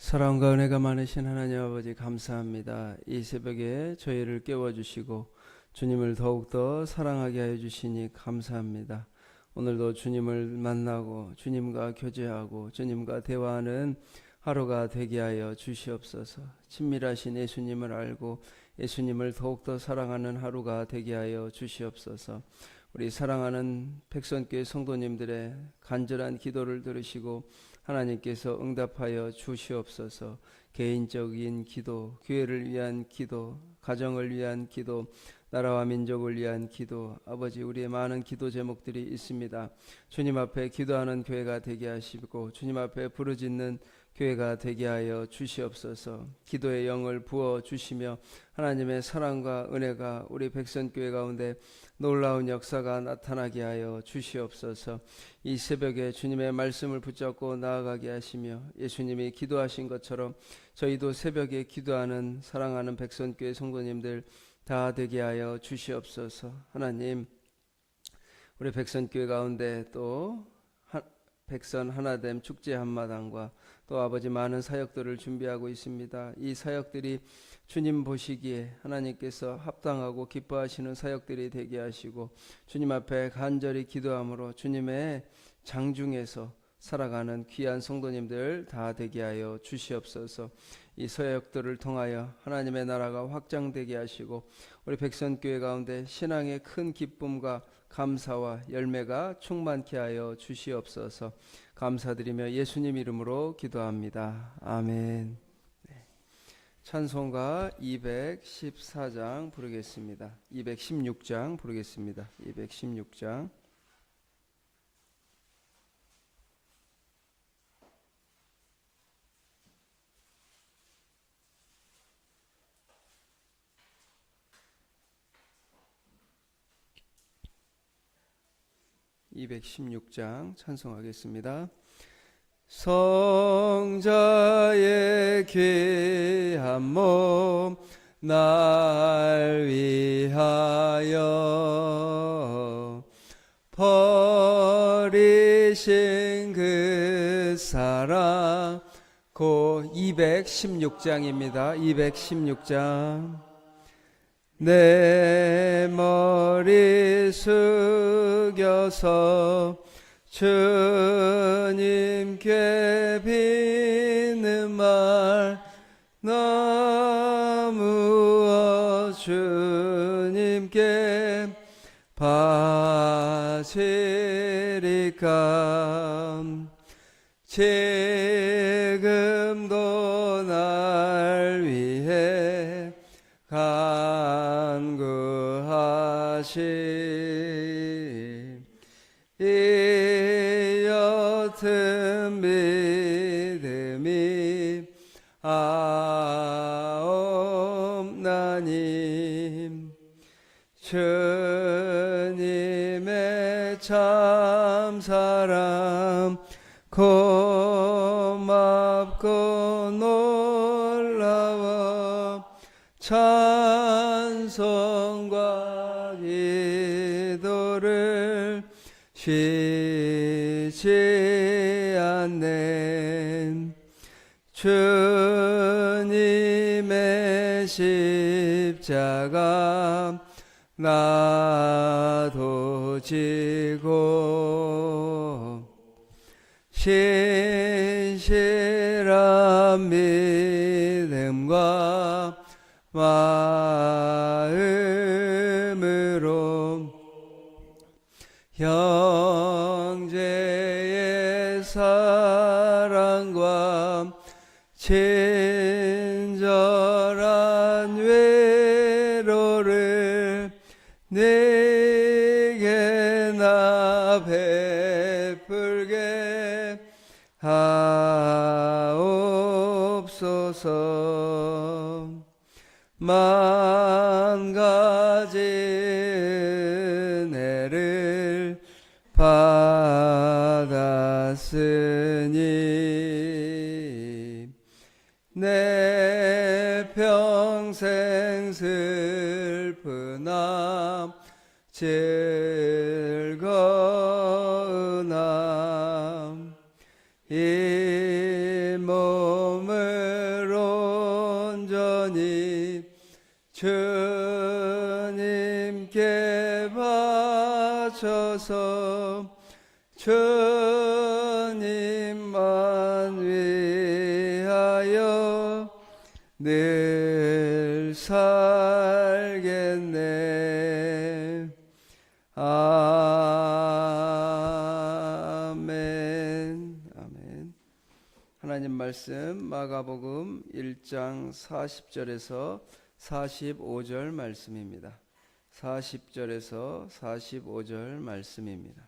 사랑과 은혜가 많으신 하나님 아버지 감사합니다. 이 새벽에 저희를 깨워주시고 주님을 더욱더 사랑하게 하여 주시니 감사합니다. 오늘도 주님을 만나고 주님과 교제하고 주님과 대화하는 하루가 되게 하여 주시옵소서. 친밀하신 예수님을 알고 예수님을 더욱더 사랑하는 하루가 되게 하여 주시옵소서. 우리 사랑하는 백선교회 성도님들의 간절한 기도를 들으시고 하나님께서 응답하여 주시옵소서. 개인적인 기도, 교회를 위한 기도, 가정을 위한 기도, 나라와 민족을 위한 기도, 아버지 우리의 많은 기도 제목들이 있습니다. 주님 앞에 기도하는 교회가 되게 하시고 주님 앞에 부르짖는 교회가 되게 하여 주시옵소서. 기도의 영을 부어 주시며 하나님의 사랑과 은혜가 우리 백선교회 가운데 놀라운 역사가 나타나게 하여 주시옵소서. 이 새벽에 주님의 말씀을 붙잡고 나아가게 하시며 예수님이 기도하신 것처럼 저희도 새벽에 기도하는 사랑하는 백선교회 성도님들 다 되게 하여 주시옵소서. 하나님, 우리 백선교회 가운데 또 백선 하나됨 축제 한마당과 또 아버지 많은 사역들을 준비하고 있습니다. 이 사역들이 주님 보시기에 하나님께서 합당하고 기뻐하시는 사역들이 되게 하시고 주님 앞에 간절히 기도함으로 주님의 장중에서 살아가는 귀한 성도님들 다 되게 하여 주시옵소서. 이 사역들을 통하여 하나님의 나라가 확장되게 하시고 우리 백선교회 가운데 신앙의 큰 기쁨과 감사와 열매가 충만케 하여 주시옵소서. 감사드리며 예수님 이름으로 기도합니다. 아멘. 찬송가 214장 부르겠습니다. 216장 부르겠습니다. 216장. 찬송하겠습니다. 성자의 귀한 몸 날 위하여 버리신 그 사랑 고 216장입니다. 216장. 내 머리 숙여서 주님께 빚는 말 나무어 주님께 바치리까 지금도 날 위해 간구하시 이 옅은 믿음이 아옵나니 주님의 참사랑 고맙고 놀라워 찬송과 기도를 쉬지 않네. 주님의 십자가 나도 지고 신실한 믿음과 마음으로 형제의 사랑과 친절한 외로를 내게 나 베풀게 하옵소서. 만 가지 은혜를 받았으니 내 평생 슬프나 즐거우나 이 몸을 바쳐서 주님만 위하여 늘 살겠네. 아멘. 아멘. 하나님 말씀 마가복음 1장 40절에서 45절 말씀입니다. 40절에서 45절 말씀입니다.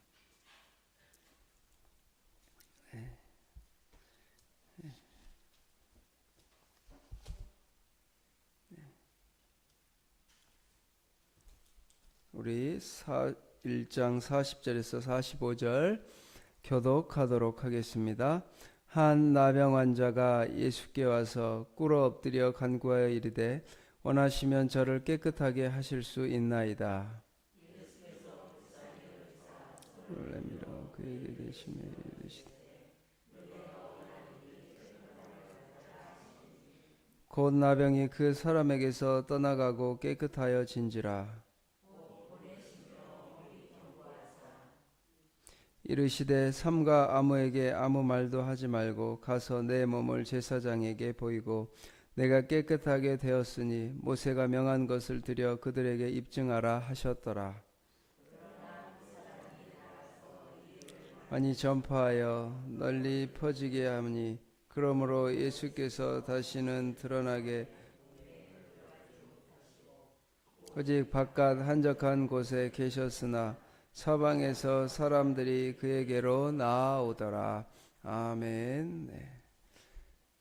우리 1장 40절에서 45절 교독하도록 하겠습니다. 한 나병 환자가 예수께 와서 꿇어 엎드려 간구하여 이르되 원하시면 저를 깨끗하게 하실 수 있나이다. 놀라미로 그에게 대심에 이르시되 곧 나병이 그 사람에게서 떠나가고 깨끗하여 진지라. 이르시되 삼가 아무에게 아무 말도 하지 말고 가서 내 몸을 제사장에게 보이고 내가 깨끗하게 되었으니 모세가 명한 것을 드려 그들에게 입증하라 하셨더라. 아니 전파하여 널리 퍼지게 하니 그러므로 예수께서 다시는 드러나게 오직 바깥 한적한 곳에 계셨으나 서방에서 사람들이 그에게로 나아오더라. 아멘. 네.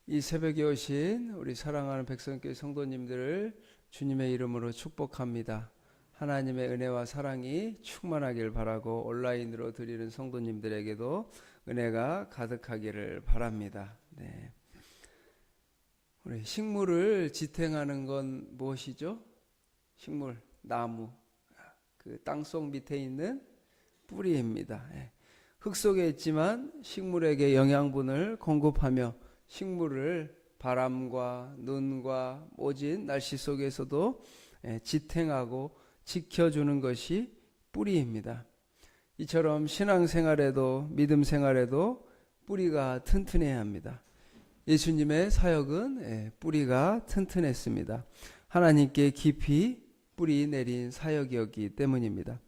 이 새벽에 오신 우리 사랑하는 백성교회 성도님들을 주님의 이름으로 축복합니다. 하나님의 은혜와 사랑이 충만하길 바라고 온라인으로 드리는 성도님들에게도 은혜가 가득하기를 바랍니다. 네. 우리 식물을 지탱하는 건 무엇이죠? 식물, 나무, 그 땅속 밑에 있는 뿌리입니다. 흙 속에 있지만 식물에게 영양분을 공급하며 식물을 바람과 눈과 모진 날씨 속에서도 지탱하고 지켜주는 것이 뿌리입니다. 이처럼 신앙생활에도 믿음 생활에도 뿌리가 튼튼해야 합니다. 예수님의 사역은 뿌리가 튼튼했습니다. 하나님께 깊이 뿌리 내린 사역이었기 때문입니다.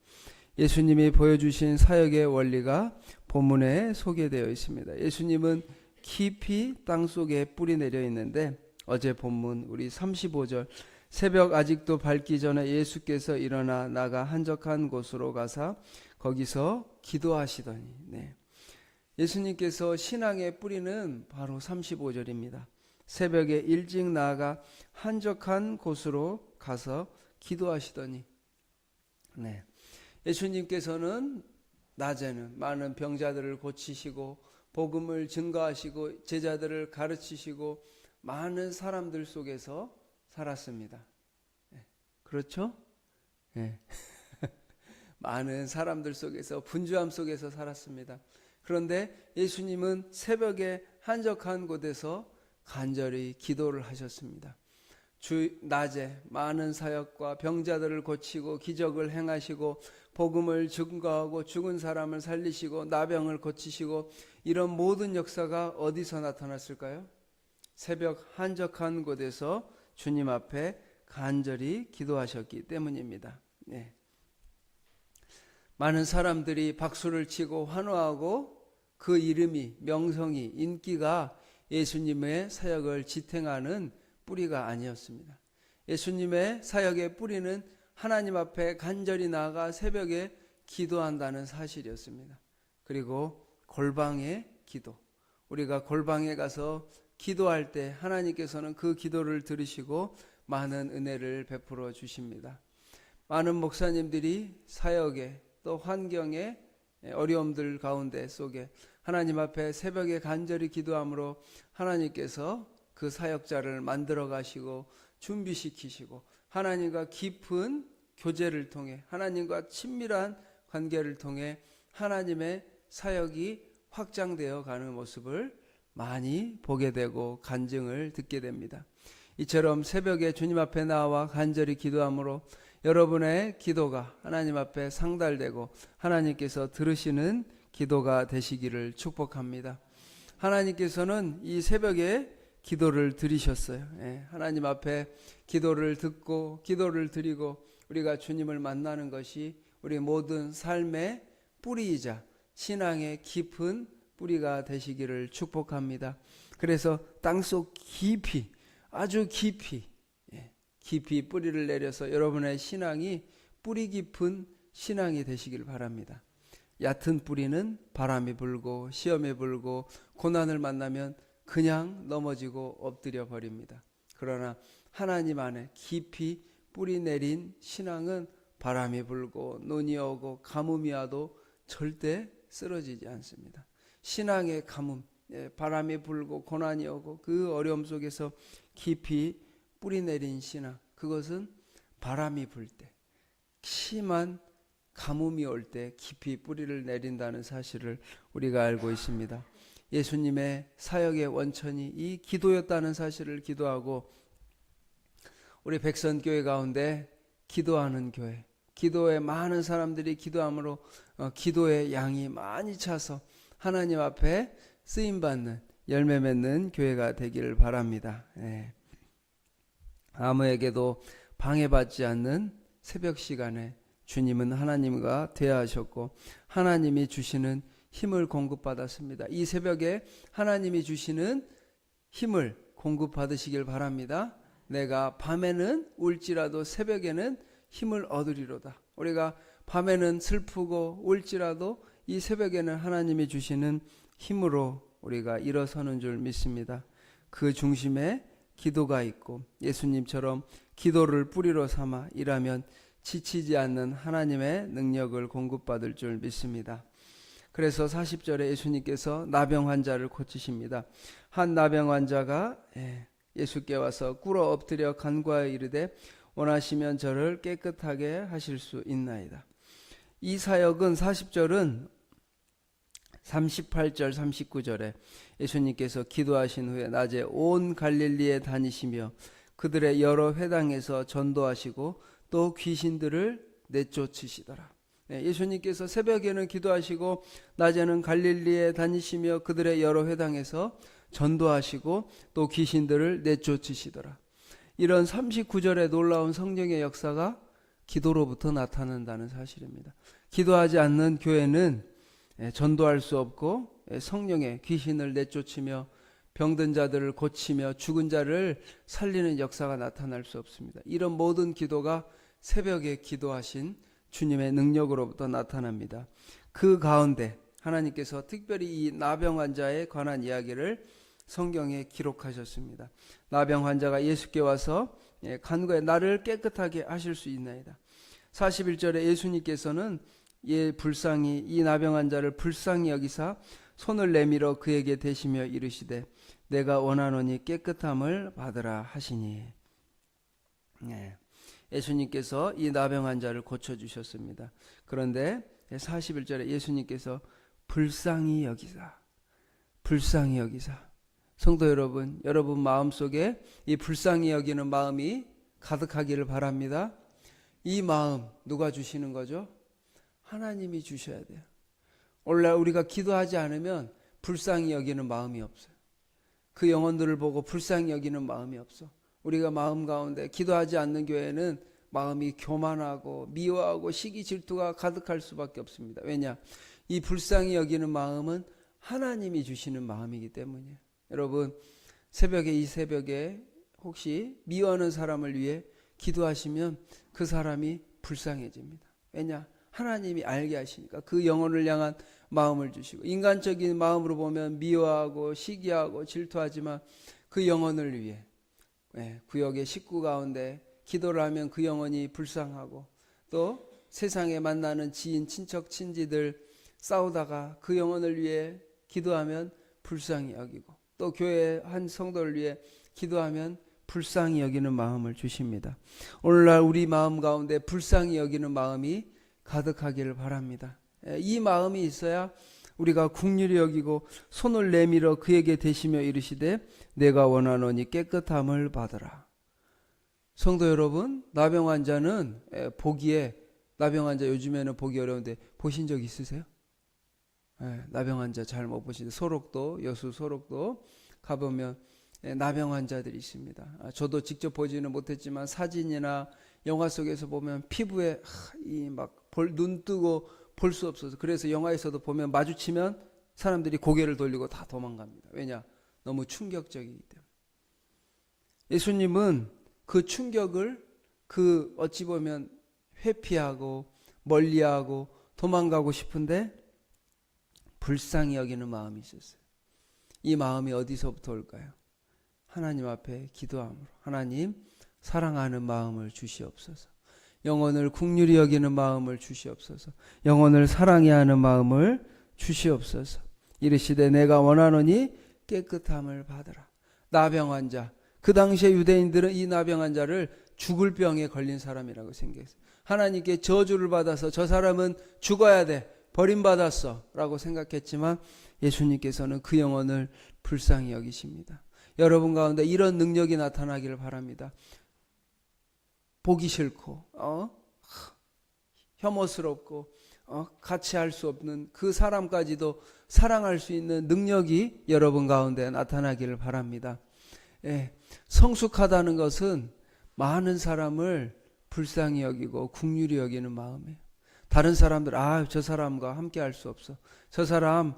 예수님이 보여주신 사역의 원리가 본문에 소개되어 있습니다. 예수님은 깊이 땅속에 뿌리 내려 있는데 어제 본문 우리 35절 새벽 아직도 밝기 전에 예수께서 일어나 나가 한적한 곳으로 가사 거기서 기도하시더니 예수님께서 신앙의 뿌리는 바로 35절입니다. 새벽에 일찍 나아가 한적한 곳으로 가서 기도하시더니 예수님께서는 낮에는 많은 병자들을 고치시고 복음을 증거하시고 제자들을 가르치시고 많은 사람들 속에서 살았습니다. 그렇죠? 많은 사람들 속에서 분주함 속에서 살았습니다. 그런데 예수님은 새벽에 한적한 곳에서 간절히 기도를 하셨습니다. 낮에 많은 사역과 병자들을 고치고 기적을 행하시고 복음을 증거하고 죽은 사람을 살리시고 나병을 고치시고 이런 모든 역사가 어디서 나타났을까요? 새벽 한적한 곳에서 주님 앞에 간절히 기도하셨기 때문입니다. 많은 사람들이 박수를 치고 환호하고 그 이름이 명성이 인기가 예수님의 사역을 지탱하는 뿌리가 아니었습니다. 예수님의 사역의 뿌리는 하나님 앞에 간절히 나아가 새벽에 기도한다는 사실이었습니다. 그리고 골방의 기도. 우리가 골방에 가서 기도할 때 하나님께서는 그 기도를 들으시고 많은 은혜를 베풀어 주십니다. 많은 목사님들이 사역에 또 환경에 어려움들 가운데 속에 하나님 앞에 새벽에 간절히 기도함으로 하나님께서 그 사역자를 만들어 가시고 준비시키시고 하나님과 깊은 교제를 통해 하나님과 친밀한 관계를 통해 하나님의 사역이 확장되어 가는 모습을 많이 보게 되고 간증을 듣게 됩니다. 이처럼 새벽에 주님 앞에 나와 간절히 기도함으로 여러분의 기도가 하나님 앞에 상달되고 하나님께서 들으시는 기도가 되시기를 축복합니다. 하나님께서는 이 새벽에 기도를 들으셨어요. 하나님 앞에 기도를 듣고 기도를 드리고 우리가 주님을 만나는 것이 우리 모든 삶의 뿌리이자 신앙의 깊은 뿌리가 되시기를 축복합니다. 그래서 땅속 깊이, 아주 깊이 뿌리를 내려서 여러분의 신앙이 뿌리 깊은 신앙이 되시길 바랍니다. 얕은 뿌리는 바람이 불고 시험이 불고 고난을 만나면 그냥 넘어지고 엎드려 버립니다. 그러나 하나님 안에 깊이 뿌리 내린 신앙은 바람이 불고 눈이 오고 가뭄이 와도 절대 쓰러지지 않습니다. 신앙의 가뭄, 바람이 불고 고난이 오고 그 어려움 속에서 깊이 뿌리 내린 신앙, 그것은 바람이 불 때, 심한 가뭄이 올 때 깊이 뿌리를 내린다는 사실을 우리가 알고 있습니다. 예수님의 사역의 원천이 이 기도였다는 사실을 기도하고 우리 백선교회 가운데 기도하는 교회, 기도에 많은 사람들이 기도함으로 기도의 양이 많이 차서 하나님 앞에 쓰임받는 열매 맺는 교회가 되기를 바랍니다. 아무에게도 방해받지 않는 새벽 시간에 주님은 하나님과 대화하셨고 하나님이 주시는 힘을 공급받았습니다. 이 새벽에 하나님이 주시는 힘을 공급받으시길 바랍니다. 내가 밤에는 울지라도 새벽에는 힘을 얻으리로다. 우리가 밤에는 슬프고 울지라도 이 새벽에는 하나님이 주시는 힘으로 우리가 일어서는 줄 믿습니다. 그 중심에 기도가 있고 예수님처럼 기도를 뿌리로 삼아 일하면 지치지 않는 하나님의 능력을 공급받을 줄 믿습니다. 그래서 40절에 예수님께서 나병 환자를 고치십니다. 한 나병 환자가 예수께 와서 꿇어 엎드려 간구하여 이르되 원하시면 저를 깨끗하게 하실 수 있나이다. 이 사역은 40절은 38절 39절에 예수님께서 기도하신 후에 낮에 온 갈릴리에 다니시며 그들의 여러 회당에서 전도하시고 또 귀신들을 내쫓으시더라. 예수님께서 새벽에는 기도하시고 낮에는 갈릴리에 다니시며 그들의 여러 회당에서 전도하시고 또 귀신들을 내쫓으시더라. 이런 39절의 놀라운 성령의 역사가 기도로부터 나타난다는 사실입니다. 기도하지 않는 교회는 전도할 수 없고 성령의 귀신을 내쫓으며 병든 자들을 고치며 죽은 자를 살리는 역사가 나타날 수 없습니다. 이런 모든 기도가 새벽에 기도하신 주님의 능력으로부터 나타납니다. 그 가운데 하나님께서 특별히 이 나병 환자에 관한 이야기를 성경에 기록하셨습니다. 나병 환자가 예수께 와서 간구해 나를 깨끗하게 하실 수 있나이다. 41절에 예수님께서는 이 나병 환자를 불쌍히 여기사 손을 내밀어 그에게 대시며 이르시되 내가 원하노니 깨끗함을 받으라 하시니. 예수님께서 이 나병 환자를 고쳐주셨습니다. 그런데 41절에 예수님께서 불쌍히 여기사 성도 여러분, 여러분 마음속에 이 불쌍히 여기는 마음이 가득하기를 바랍니다. 이 마음 누가 주시는 거죠? 하나님이 주셔야 돼요. 오늘날 우리가 기도하지 않으면 불쌍히 여기는 마음이 없어요. 그 영혼들을 보고 불쌍히 여기는 마음이 없어. 우리가 마음 가운데 기도하지 않는 교회는 마음이 교만하고 미워하고 시기 질투가 가득할 수밖에 없습니다. 왜냐? 이 불쌍히 여기는 마음은 하나님이 주시는 마음이기 때문이에요. 여러분, 이 새벽에 혹시 미워하는 사람을 위해 기도하시면 그 사람이 불쌍해집니다. 왜냐? 하나님이 알게 하시니까 그 영혼을 향한 마음을 주시고, 인간적인 마음으로 보면 미워하고 시기하고 질투하지만 그 영혼을 위해 구역의 식구 가운데 기도를 하면 그 영혼이 불쌍하고, 또 세상에 만나는 지인, 친척, 친지들 싸우다가 그 영혼을 위해 기도하면 불쌍히 여기고, 또 교회 한 성도를 위해 기도하면 불쌍히 여기는 마음을 주십니다. 오늘날 우리 마음 가운데 불쌍히 여기는 마음이 가득하기를 바랍니다. 이 마음이 있어야 우리가 긍휼히 여기고 손을 내밀어 그에게 대시며 이르시되 내가 원하노니 깨끗함을 받으라. 성도 여러분, 나병 환자는 보기에, 나병 환자 요즘에는 보기 어려운데 보신 적 있으세요? 나병 환자 잘 못 보시는데, 소록도, 여수 소록도 가보면 나병 환자들이 있습니다. 저도 직접 보지는 못했지만 사진이나 영화 속에서 보면 피부에 눈 뜨고 볼 수 없어서, 그래서 영화에서도 보면 마주치면 사람들이 고개를 돌리고 다 도망갑니다. 왜냐? 너무 충격적이기 때문에. 예수님은 그 충격을 어찌 보면 회피하고 멀리하고 도망가고 싶은데 불쌍히 여기는 마음이 있었어요. 이 마음이 어디서부터 올까요? 하나님 앞에 기도함으로, 하나님 사랑하는 마음을 주시옵소서. 영혼을 긍휼히 여기는 마음을 주시옵소서. 영혼을 사랑해야 하는 마음을 주시옵소서. 이르시되 내가 원하노니 깨끗함을 받으라. 나병 환자, 그 당시에 유대인들은 이 나병 환자를 죽을 병에 걸린 사람이라고 생각했어요. 하나님께 저주를 받아서 저 사람은 죽어야 돼, 버림받았어 라고 생각했지만 예수님께서는 그 영혼을 불쌍히 여기십니다. 여러분 가운데 이런 능력이 나타나기를 바랍니다. 보기 싫고 혐오스럽고 같이 할 수 없는 그 사람까지도 사랑할 수 있는 능력이 여러분 가운데 나타나기를 바랍니다. 성숙하다는 것은 많은 사람을 불쌍히 여기고 긍휼히 여기는 마음이에요. 다른 사람들 저 사람과 함께 할 수 없어, 저 사람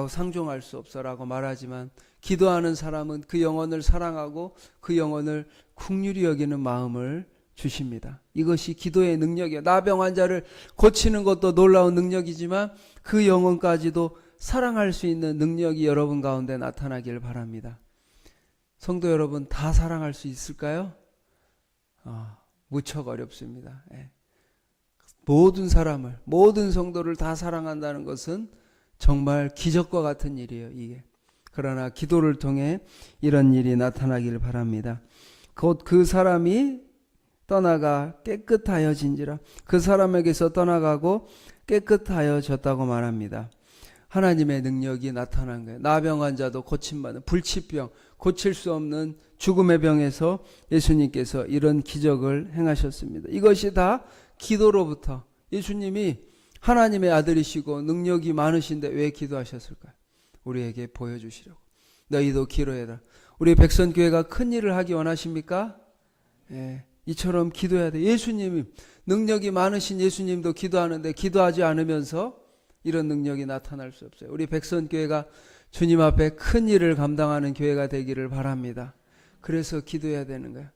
상종할 수 없어 라고 말하지만, 기도하는 사람은 그 영혼을 사랑하고 그 영혼을 긍휼히 여기는 마음을 주십니다. 이것이 기도의 능력이에요. 나병 환자를 고치는 것도 놀라운 능력이지만 그 영혼까지도 사랑할 수 있는 능력이 여러분 가운데 나타나길 바랍니다. 성도 여러분, 다 사랑할 수 있을까요? 무척 어렵습니다. 모든 사람을, 모든 성도를 다 사랑한다는 것은 정말 기적과 같은 일이에요, 이게. 그러나 기도를 통해 이런 일이 나타나길 바랍니다. 곧 그 사람이 떠나가 깨끗하여진지라. 그 사람에게서 떠나가고 깨끗하여졌다고 말합니다. 하나님의 능력이 나타난 거예요. 나병 환자도 고침받는, 불치병, 고칠 수 없는 죽음의 병에서 예수님께서 이런 기적을 행하셨습니다. 이것이 다 기도로부터, 예수님이 하나님의 아들이시고 능력이 많으신데 왜 기도하셨을까요? 우리에게 보여주시려고. 너희도 기도해라. 우리 백선교회가 큰 일을 하기 원하십니까? 이처럼 기도해야 돼. 예수님이, 능력이 많으신 예수님도 기도하는데 기도하지 않으면서 이런 능력이 나타날 수 없어요. 우리 백선교회가 주님 앞에 큰 일을 감당하는 교회가 되기를 바랍니다. 그래서 기도해야 되는 거예요.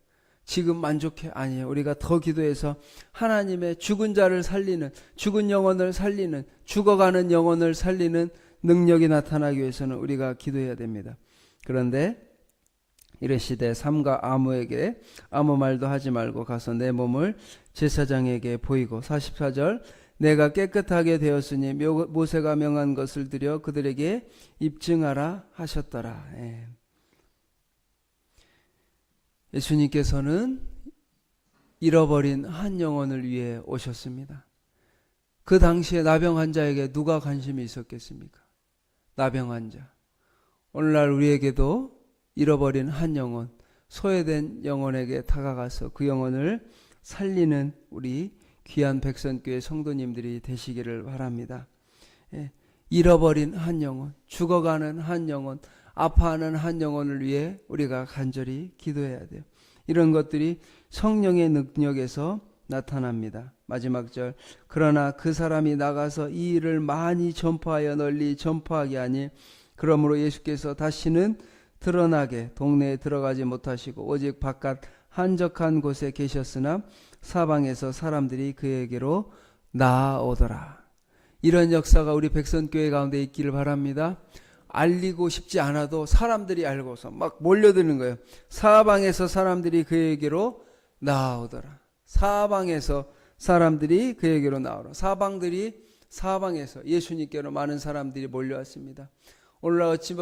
지금 만족해? 아니에요. 우리가 더 기도해서 하나님의 죽은 자를 살리는, 죽은 영혼을 살리는, 죽어가는 영혼을 살리는 능력이 나타나기 위해서는 우리가 기도해야 됩니다. 그런데 이르시되 삼가 아무에게 아무 말도 하지 말고 가서 내 몸을 제사장에게 보이고, 44절, 내가 깨끗하게 되었으니 모세가 명한 것을 드려 그들에게 입증하라 하셨더라. 예수님께서는 잃어버린 한 영혼을 위해 오셨습니다. 그 당시에 나병 환자에게 누가 관심이 있었겠습니까? 나병 환자. 오늘날 우리에게도 잃어버린 한 영혼, 소외된 영혼에게 다가가서 그 영혼을 살리는 우리 귀한 백선교회 성도님들이 되시기를 바랍니다. 잃어버린 한 영혼, 죽어가는 한 영혼, 아파하는 한 영혼을 위해 우리가 간절히 기도해야 돼요. 이런 것들이 성령의 능력에서 나타납니다. 마지막 절, 그러나 그 사람이 나가서 이 일을 많이 전파하여 널리 전파하게 하니, 그러므로 예수께서 다시는 드러나게 동네에 들어가지 못하시고 오직 바깥 한적한 곳에 계셨으나 사방에서 사람들이 그에게로 나아오더라. 이런 역사가 우리 백선교회 가운데 있기를 바랍니다. 알리고 싶지 않아도 사람들이 알고서 막 몰려드는 거예요. 사방에서 사람들이 그에게로 나아오더라. 사방에서 사람들이 그에게로 나오라. 사방에서 예수님께로 많은 사람들이 몰려왔습니다. 오늘날 어찌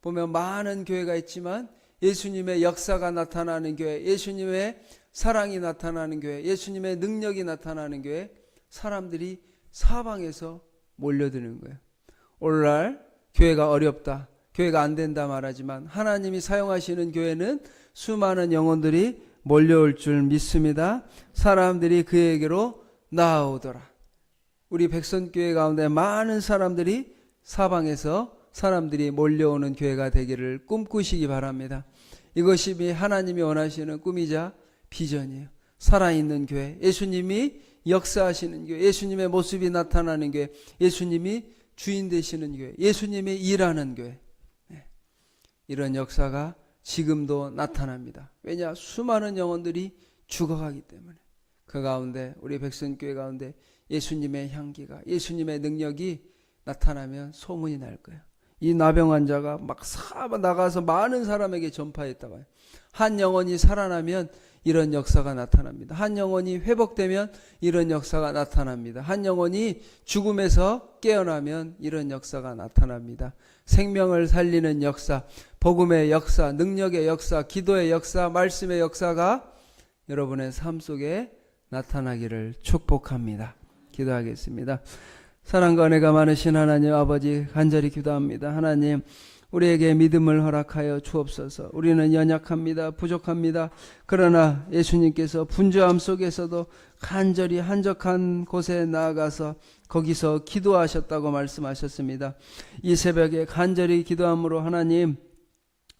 보면 많은 교회가 있지만 예수님의 역사가 나타나는 교회, 예수님의 사랑이 나타나는 교회, 예수님의 능력이 나타나는 교회, 사람들이 사방에서 몰려드는 거예요. 오늘날 교회가 어렵다, 교회가 안 된다 말하지만 하나님이 사용하시는 교회는 수많은 영혼들이 몰려올 줄 믿습니다. 사람들이 그에게로 나아오더라. 우리 백선교회 가운데 많은 사람들이 사방에서 사람들이 몰려오는 교회가 되기를 꿈꾸시기 바랍니다. 이것이 하나님이 원하시는 꿈이자 비전이에요. 살아있는 교회, 예수님이 역사하시는 교회, 예수님의 모습이 나타나는 교회, 예수님이 주인 되시는 교회, 예수님이 일하는 교회. 이런 역사가 지금도 나타납니다. 왜냐? 수많은 영혼들이 죽어가기 때문에. 그 가운데 우리 백선교회 가운데 예수님의 향기가, 예수님의 능력이 나타나면 소문이 날 거예요. 이 나병 환자가 막 나가서 많은 사람에게 전파했다고 해요. 한 영혼이 살아나면 이런 역사가 나타납니다. 한 영혼이 회복되면 이런 역사가 나타납니다. 한 영혼이 죽음에서 깨어나면 이런 역사가 나타납니다. 생명을 살리는 역사, 복음의 역사, 능력의 역사, 기도의 역사, 말씀의 역사가 여러분의 삶 속에 나타나기를 축복합니다. 기도하겠습니다. 사랑과 은혜가 많으신 하나님 아버지, 간절히 기도합니다. 하나님, 우리에게 믿음을 허락하여 주옵소서. 우리는 연약합니다. 부족합니다. 그러나 예수님께서 분주함 속에서도 간절히 한적한 곳에 나아가서 거기서 기도하셨다고 말씀하셨습니다. 이 새벽에 간절히 기도함으로 하나님,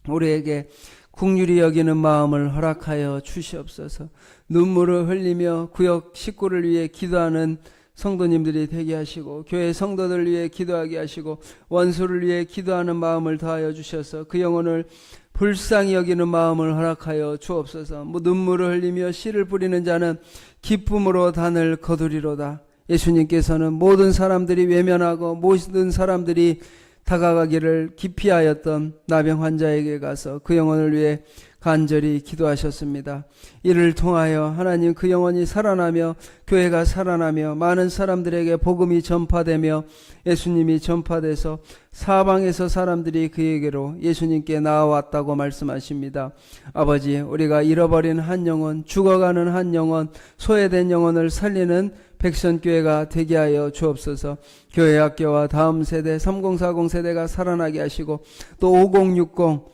우리에게 긍휼히 여기는 마음을 허락하여 주시옵소서. 눈물을 흘리며 구역 식구를 위해 기도하는 성도님들이 되게 하시고, 교회 성도들을 위해 기도하게 하시고, 원수를 위해 기도하는 마음을 더하여 주셔서 그 영혼을 불쌍히 여기는 마음을 허락하여 주옵소서. 눈물을 흘리며 씨를 뿌리는 자는 기쁨으로 단을 거두리로다. 예수님께서는 모든 사람들이 외면하고 모든 사람들이 다가가기를 기피하였던 나병 환자에게 가서 그 영혼을 위해 간절히 기도하셨습니다. 이를 통하여 하나님, 그 영혼이 살아나며 교회가 살아나며 많은 사람들에게 복음이 전파되며 예수님이 전파돼서 사방에서 사람들이 그에게로 예수님께 나아왔다고 말씀하십니다. 아버지, 우리가 잃어버린 한 영혼, 죽어가는 한 영혼, 소외된 영혼을 살리는 백선교회가 되게 하여 주옵소서. 교회 학교와 다음 세대 3040 세대가 살아나게 하시고, 또 5060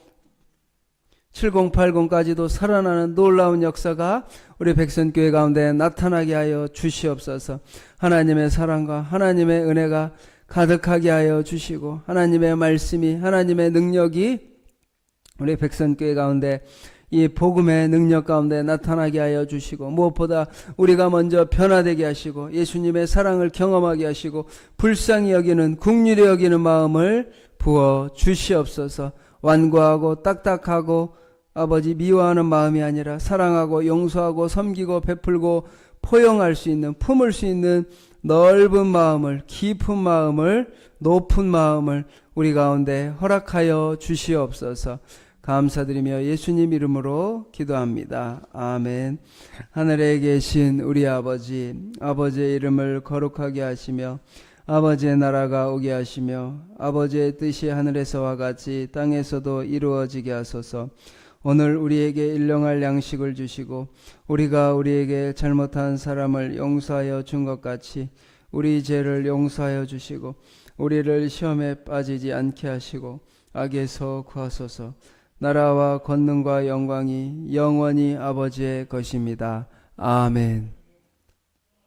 7080까지도 살아나는 놀라운 역사가 우리 백선교회 가운데 나타나게 하여 주시옵소서. 하나님의 사랑과 하나님의 은혜가 가득하게 하여 주시고, 하나님의 말씀이, 하나님의 능력이 우리 백선교회 가운데 이 복음의 능력 가운데 나타나게 하여 주시고, 무엇보다 우리가 먼저 변화되게 하시고 예수님의 사랑을 경험하게 하시고 불쌍히 여기는, 긍휼히 여기는 마음을 부어 주시옵소서. 완고하고 딱딱하고 아버지 미워하는 마음이 아니라 사랑하고 용서하고 섬기고 베풀고 포용할 수 있는, 품을 수 있는 넓은 마음을, 깊은 마음을, 높은 마음을 우리 가운데 허락하여 주시옵소서. 감사드리며 예수님 이름으로 기도합니다. 아멘. 하늘에 계신 우리 아버지, 아버지의 이름을 거룩하게 하시며 아버지의 나라가 오게 하시며 아버지의 뜻이 하늘에서와 같이 땅에서도 이루어지게 하소서. 오늘 우리에게 일용할 양식을 주시고 우리가 우리에게 잘못한 사람을 용서하여 준 것 같이 우리 죄를 용서하여 주시고 우리를 시험에 빠지지 않게 하시고 악에서 구하소서. 나라와 권능과 영광이 영원히 아버지의 것입니다. 아멘.